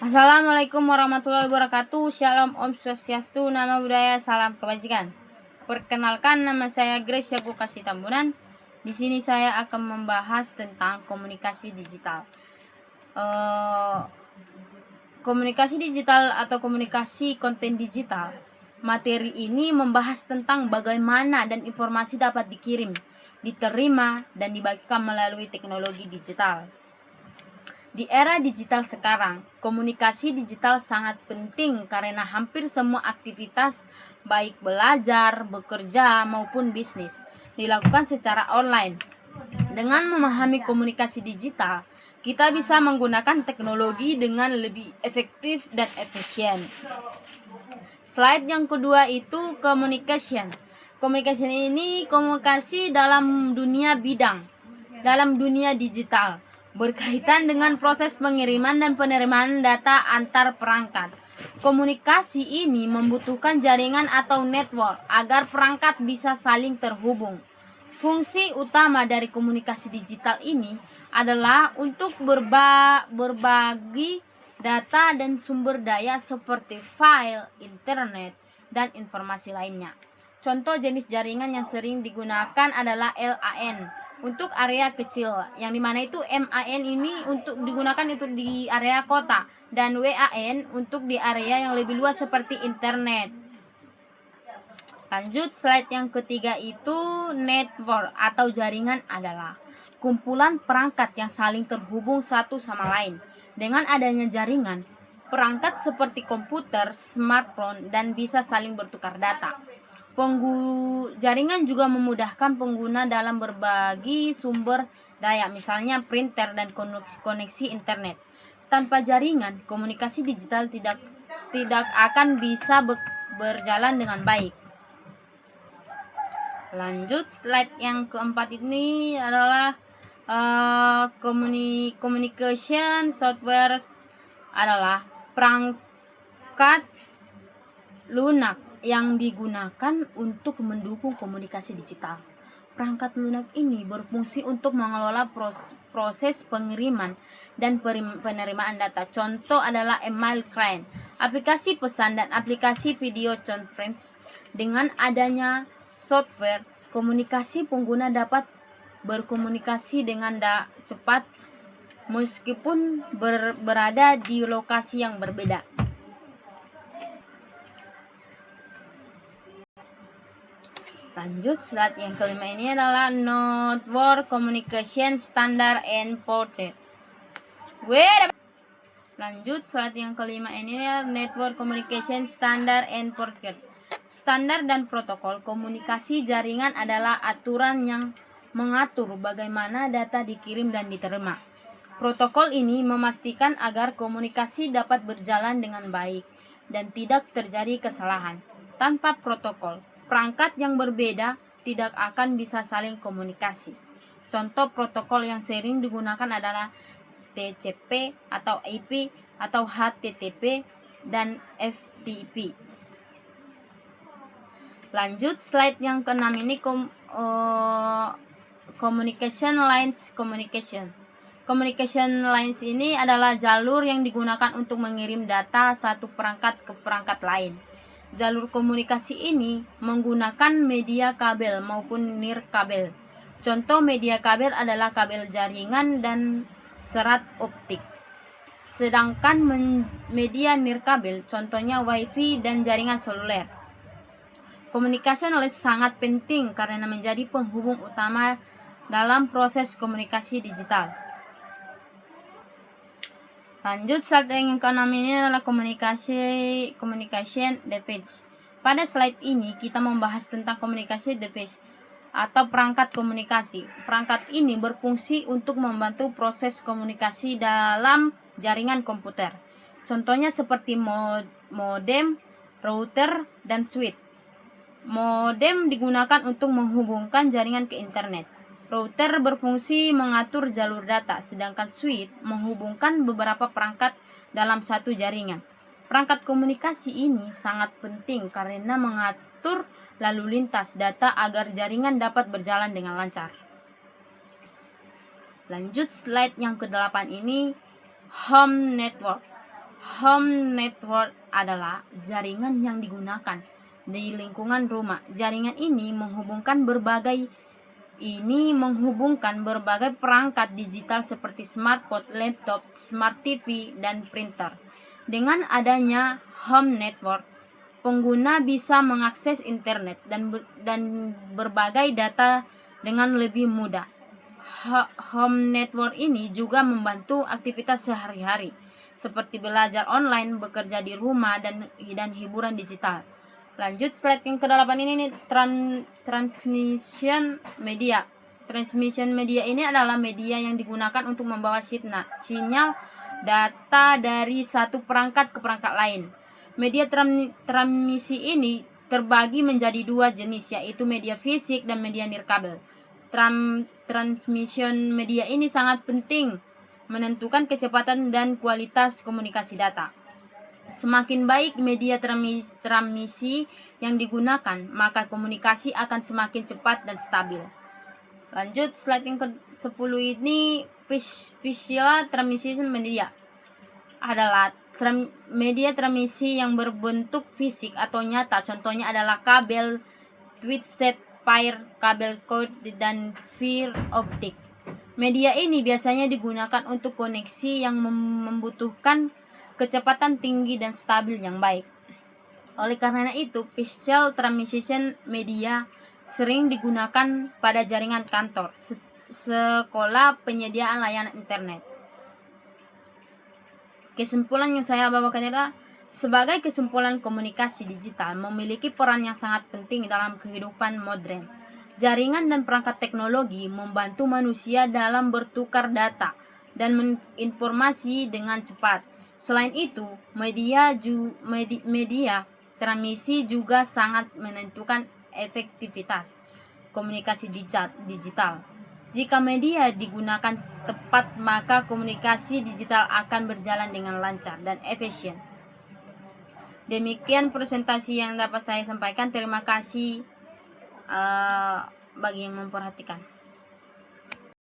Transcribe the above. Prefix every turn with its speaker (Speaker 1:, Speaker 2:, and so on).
Speaker 1: Assalamualaikum warahmatullahi wabarakatuh. Shalom, Om Swastiastu, nama budaya, salam kebajikan. Perkenalkan, nama saya Grace Yaku Kasih Tambunan. Di sini saya akan membahas tentang komunikasi digital. Komunikasi digital atau komunikasi konten digital. Materi ini membahas tentang bagaimana dan informasi dapat dikirim, diterima, dan dibagikan melalui teknologi digital. Di era digital sekarang, komunikasi digital sangat penting karena hampir semua aktivitas baik belajar, bekerja, maupun bisnis dilakukan secara online. Dengan memahami komunikasi digital, kita bisa menggunakan teknologi dengan lebih efektif dan efisien. Slide yang kedua itu communication. Communication ini komunikasi dalam dunia digital, berkaitan dengan proses pengiriman dan penerimaan data antar perangkat. Komunikasi ini membutuhkan jaringan atau network agar perangkat bisa saling terhubung. Fungsi utama dari komunikasi digital ini adalah untuk berbagi data dan sumber daya seperti file, internet, dan informasi lainnya. Contoh jenis jaringan yang sering digunakan adalah LAN untuk area kecil, yang dimana itu MAN ini untuk digunakan itu di area kota, dan WAN untuk di area yang lebih luas seperti internet. Lanjut, slide yang ketiga itu network atau jaringan adalah kumpulan perangkat yang saling terhubung satu sama lain. Dengan adanya jaringan, perangkat seperti komputer, smartphone, dan bisa saling bertukar data. Jaringan juga memudahkan pengguna dalam berbagi sumber daya, misalnya printer dan koneksi internet. Tanpa jaringan, komunikasi digital tidak akan bisa berjalan dengan baik. Lanjut, slide yang keempat ini adalah communication software adalah perangkat lunak yang digunakan untuk mendukung komunikasi digital. Perangkat lunak ini berfungsi untuk mengelola proses pengiriman dan penerimaan data. Contoh adalah email client, aplikasi pesan, dan aplikasi video conference. Dengan adanya software komunikasi, pengguna dapat berkomunikasi dengan cepat meskipun berada di lokasi yang berbeda. Lanjut, slide yang kelima ini adalah Network Communication Standard and Protocol. Lanjut, slide yang kelima ini adalah Network Communication Standard and Protocol. Standar dan protokol komunikasi jaringan adalah aturan yang mengatur bagaimana data dikirim dan diterima. Protokol ini memastikan agar komunikasi dapat berjalan dengan baik dan tidak terjadi kesalahan. Tanpa protokol, perangkat yang berbeda tidak akan bisa saling komunikasi. Contoh protokol yang sering digunakan adalah TCP atau IP atau HTTP dan FTP. Lanjut, slide yang keenam ini communication lines communication. Communication lines ini adalah jalur yang digunakan untuk mengirim data satu perangkat ke perangkat lain. Jalur komunikasi ini menggunakan media kabel maupun nirkabel. Contoh media kabel adalah kabel jaringan dan serat optik. Sedangkan media nirkabel contohnya WiFi dan jaringan seluler. Komunikasi sangat penting karena menjadi penghubung utama dalam proses komunikasi digital. Lanjut, slide yang keenam ini adalah communication device. Pada slide ini kita membahas tentang komunikasi device atau perangkat komunikasi. Perangkat ini berfungsi untuk membantu proses komunikasi dalam jaringan komputer. Contohnya seperti modem, router, dan switch. Modem digunakan untuk menghubungkan jaringan ke internet. Router berfungsi mengatur jalur data, sedangkan switch menghubungkan beberapa perangkat dalam satu jaringan. Perangkat komunikasi ini sangat penting karena mengatur lalu lintas data agar jaringan dapat berjalan dengan lancar. Lanjut, slide yang ke-8 ini home network. Home network adalah jaringan yang digunakan di lingkungan rumah. Jaringan ini menghubungkan berbagai perangkat digital seperti smartphone, laptop, smart TV, dan printer. Dengan adanya home network, pengguna bisa mengakses internet dan berbagai data dengan lebih mudah. Home network ini juga membantu aktivitas sehari-hari seperti belajar online, bekerja di rumah, dan hiburan digital. Lanjut slide yang ke-8 ini nih, transmission media. Transmission media ini adalah media yang digunakan untuk membawa sinyal data dari satu perangkat ke perangkat lain. Media transmisi ini terbagi menjadi dua jenis, yaitu media fisik dan media nirkabel. Transmission media ini sangat penting menentukan kecepatan dan kualitas komunikasi data. Semakin baik media transmisi yang digunakan, maka komunikasi akan semakin cepat dan stabil. Lanjut slide yang ke-10 ini, visual transmission media adalah media transmisi yang berbentuk fisik atau nyata. Contohnya adalah kabel, twisted pair, kabel cord, dan fiber optik. Media ini biasanya digunakan untuk koneksi yang membutuhkan kecepatan tinggi dan stabil yang baik. Oleh karena itu, visual transmission media sering digunakan pada jaringan kantor, sekolah, penyediaan layanan internet. Kesimpulan yang saya bawakan adalah, sebagai kesimpulan, komunikasi digital memiliki peran yang sangat penting dalam kehidupan modern. Jaringan dan perangkat teknologi membantu manusia dalam bertukar data dan informasi dengan cepat. Selain itu, media transmisi juga sangat menentukan efektivitas komunikasi digital. Jika media digunakan tepat, maka komunikasi digital akan berjalan dengan lancar dan efisien. Demikian presentasi yang dapat saya sampaikan. Terima kasih bagi yang memperhatikan.